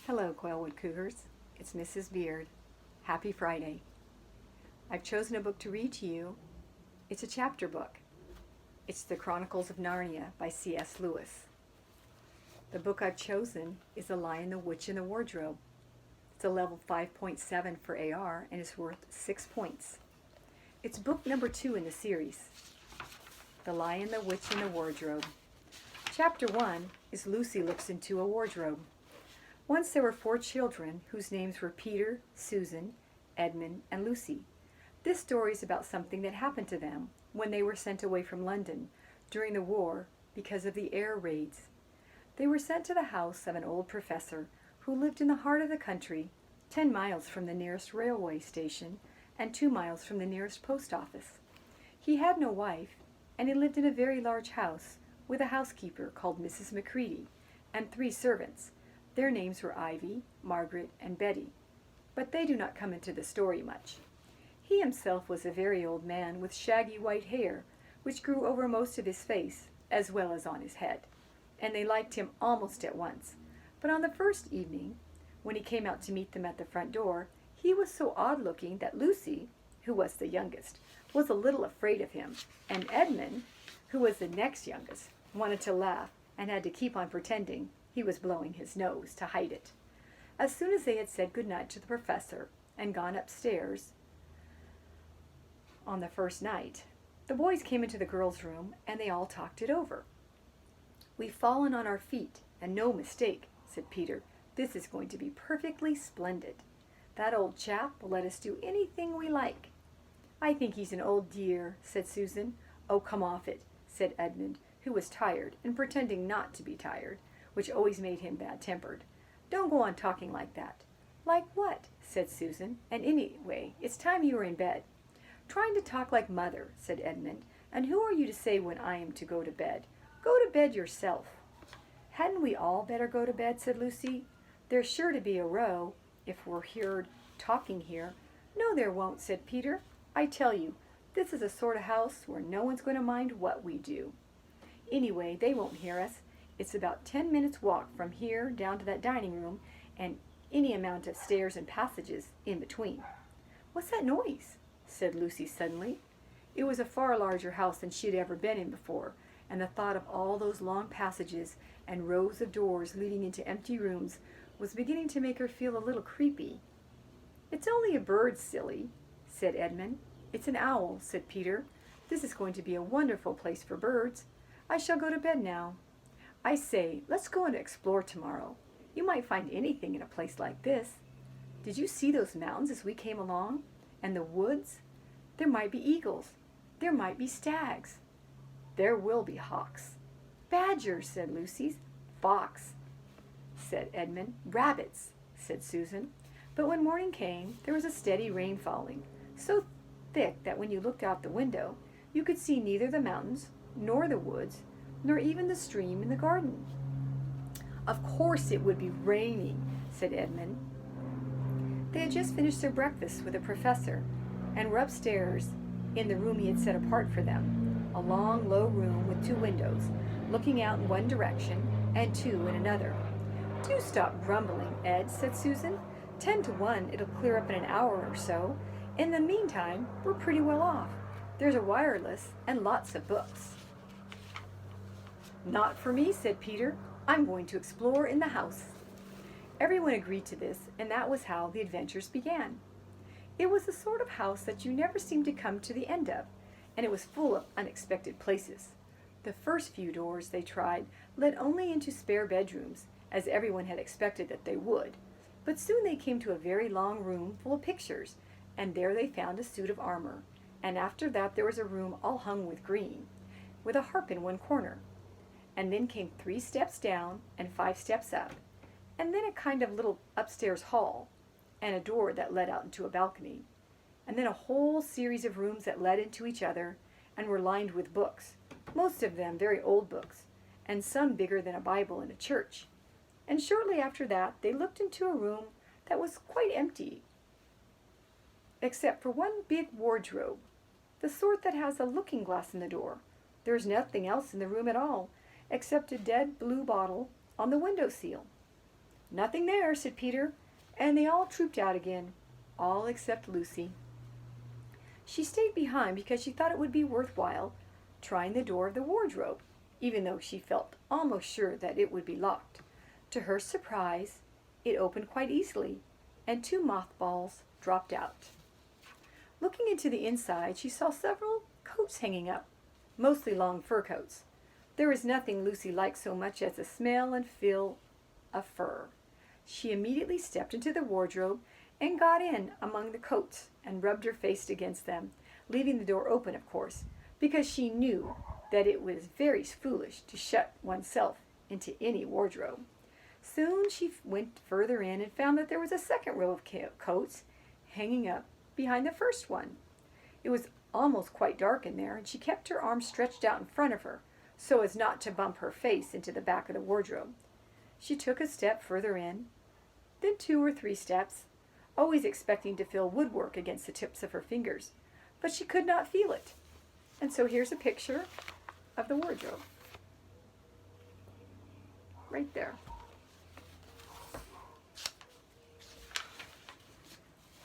Hello, Coilwood Cougars. It's Mrs. Beard. Happy Friday. I've chosen a book to read to you. It's a chapter book. It's The Chronicles of Narnia by C.S. Lewis. The book I've chosen is The Lion, the Witch, and the Wardrobe. It's a level 5.7 for AR and is worth 6 points. It's book number 2 in the series. The Lion, the Witch, and the Wardrobe. Chapter 1 is Lucy looks into a wardrobe. Once there were 4 children whose names were Peter, Susan, Edmund, and Lucy. This story is about something that happened to them when they were sent away from London during the war because of the air raids. They were sent to the house of an old professor who lived in the heart of the country, 10 miles from the nearest railway station and 2 miles from the nearest post office. He had no wife, and he lived in a very large house with a housekeeper called Mrs. Macready and 3 servants. Their names were Ivy, Margaret, and Betty, but they do not come into the story much. He himself was a very old man with shaggy white hair, which grew over most of his face, as well as on his head, and they liked him almost at once. But on the first evening, when he came out to meet them at the front door, he was so odd-looking that Lucy, who was the youngest, was a little afraid of him, and Edmund, who was the next youngest, wanted to laugh and had to keep on pretending he was blowing his nose to hide it. As soon as they had said good night to the professor and gone upstairs on the first night, the boys came into the girls' room and they all talked it over. "We've fallen on our feet, and no mistake," said Peter. "This is going to be perfectly splendid. That old chap will let us do anything we like." "I think he's an old dear," said Susan. "Oh, come off it," said Edmund, who was tired and pretending not to be tired, which always made him bad-tempered. "Don't go on talking like that." "Like what?" said Susan. "And anyway, it's time you were in bed." "Trying to talk like mother," said Edmund. "And who are you to say when I am to go to bed? Go to bed yourself." "Hadn't we all better go to bed?" said Lucy. "There's sure to be a row if we're here talking here." "No, there won't," said Peter. "I tell you, this is a sort of house where no one's going to mind what we do. Anyway, they won't hear us. It's about 10 minutes' walk from here down to that dining room, and any amount of stairs and passages in between." "What's that noise?" said Lucy suddenly. It was a far larger house than she had ever been in before, and the thought of all those long passages and rows of doors leading into empty rooms was beginning to make her feel a little creepy. "It's only a bird, silly," said Edmund. "It's an owl," said Peter. "This is going to be a wonderful place for birds. I shall go to bed now. I say, let's go and explore tomorrow. You might find anything in a place like this. Did you see those mountains as we came along? And the woods? There might be eagles. There might be stags. There will be hawks." "Badgers," said Lucy. "Fox," said Edmund. "Rabbits," said Susan. But when morning came, there was a steady rain falling, so thick that when you looked out the window, you could see neither the mountains, nor the woods, nor even the stream in the garden. "Of course it would be raining," said Edmund. They had just finished their breakfast with the professor and were upstairs in the room he had set apart for them, a long, low room with 2 windows, looking out in one direction and 2 in another. "Do stop grumbling, Ed," said Susan. 10 to 1 it'll clear up in an hour or so. In the meantime, we're pretty well off. There's a wireless and lots of books." "Not for me," said Peter. "I'm going to explore in the house." Everyone agreed to this, and that was how the adventures began. It was the sort of house that you never seemed to come to the end of, and it was full of unexpected places. The first few doors they tried led only into spare bedrooms, as everyone had expected that they would, but soon they came to a very long room full of pictures, and there they found a suit of armor, and after that there was a room all hung with green, with a harp in one corner. And then came 3 steps down and 5 steps up, and then a kind of little upstairs hall, and a door that led out into a balcony, and then a whole series of rooms that led into each other and were lined with books, most of them very old books, and some bigger than a Bible in a church. And shortly after that they looked into a room that was quite empty, except for one big wardrobe, the sort that has a looking-glass in the door. There was nothing else in the room at all, except a dead blue bottle on the window sill. "Nothing there," said Peter, and they all trooped out again, all except Lucy. She stayed behind because she thought it would be worthwhile trying the door of the wardrobe, even though she felt almost sure that it would be locked. To her surprise, it opened quite easily, and 2 mothballs dropped out. Looking into the inside, she saw several coats hanging up, mostly long fur coats. There was nothing Lucy liked so much as the smell and feel of fur. She immediately stepped into the wardrobe and got in among the coats and rubbed her face against them, leaving the door open, of course, because she knew that it was very foolish to shut oneself into any wardrobe. Soon she went further in and found that there was a second row of coats hanging up behind the first one. It was almost quite dark in there, and she kept her arms stretched out in front of her so as not to bump her face into the back of the wardrobe. She took a step further in, then 2 or 3 steps, always expecting to feel woodwork against the tips of her fingers, but she could not feel it. And so here's a picture of the wardrobe. Right there.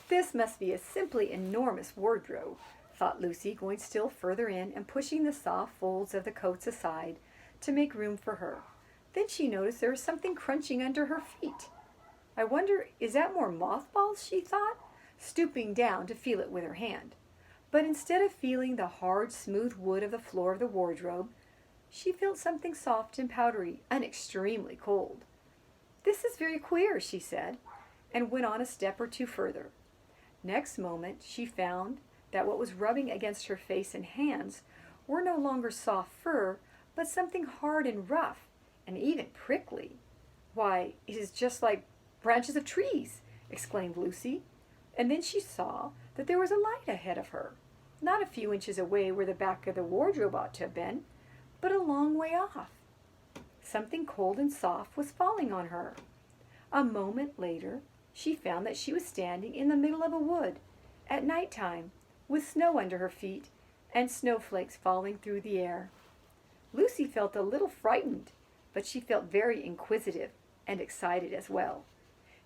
This must be a simply enormous wardrobe, thought Lucy, going still further in and pushing the soft folds of the coats aside to make room for her. Then she noticed there was something crunching under her feet. I wonder, is that more mothballs, she thought, stooping down to feel it with her hand. But instead of feeling the hard, smooth wood of the floor of the wardrobe, she felt something soft and powdery and extremely cold. "This is very queer," she said, and went on a step or 2 further. Next moment she found that what was rubbing against her face and hands were no longer soft fur, but something hard and rough, and even prickly. "Why, it is just like branches of trees," exclaimed Lucy, and then she saw that there was a light ahead of her, not a few inches away where the back of the wardrobe ought to have been, but a long way off. Something cold and soft was falling on her. A moment later, she found that she was standing in the middle of a wood, at night time, with snow under her feet and snowflakes falling through the air. Lucy felt a little frightened, but she felt very inquisitive and excited as well.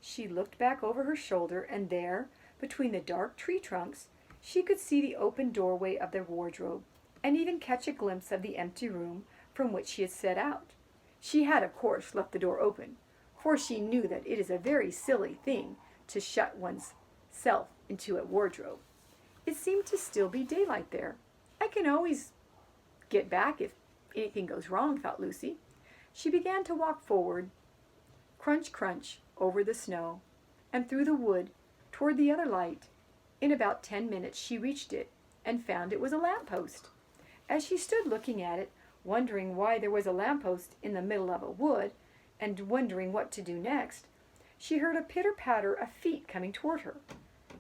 She looked back over her shoulder, and there, between the dark tree trunks, she could see the open doorway of the wardrobe, and even catch a glimpse of the empty room from which she had set out. She had, of course, left the door open, for she knew that it is a very silly thing to shut one's self into a wardrobe. It seemed to still be daylight there. "I can always get back if anything goes wrong," thought Lucy. She began to walk forward, crunch, crunch, over the snow, and through the wood toward the other light. In about 10 minutes she reached it, and found it was a lamppost. As she stood looking at it, wondering why there was a lamppost in the middle of a wood, and wondering what to do next, she heard a pitter-patter of feet coming toward her,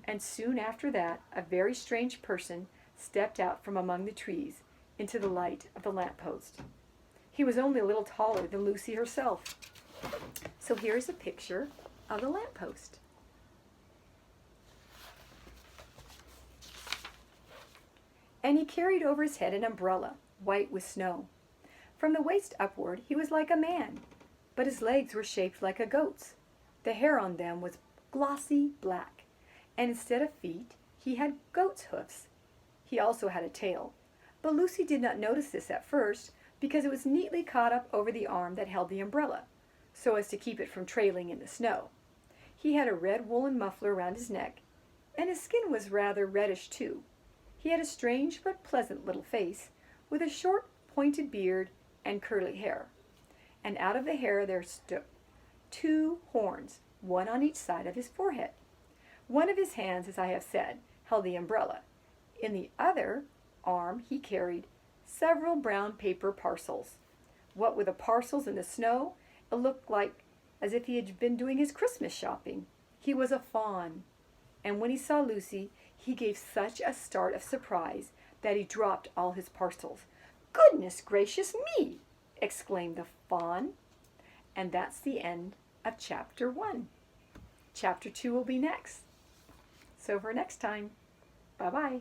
and soon after that a very strange person stepped out from among the trees into the light of the lamppost. He was only a little taller than Lucy herself. So here is a picture of the lamppost. And he carried over his head an umbrella, white with snow. From the waist upward he was like a man, but his legs were shaped like a goat's. The hair on them was glossy black, and instead of feet he had goat's hoofs. He also had a tail, but Lucy did not notice this at first because it was neatly caught up over the arm that held the umbrella, so as to keep it from trailing in the snow. He had a red woolen muffler around his neck, and his skin was rather reddish too. He had a strange but pleasant little face, with a short pointed beard and curly hair. And out of the hair there stuck 2 horns, one on each side of his forehead. One of his hands, as I have said, held the umbrella. In the other arm he carried several brown paper parcels. What with the parcels and the snow, it looked like as if he had been doing his Christmas shopping. He was a fawn, and when he saw Lucy, he gave such a start of surprise that he dropped all his parcels. "Goodness gracious me!" exclaimed the fawn. And that's the end of Chapter 1. Chapter 2 will be next. So for next time, bye-bye.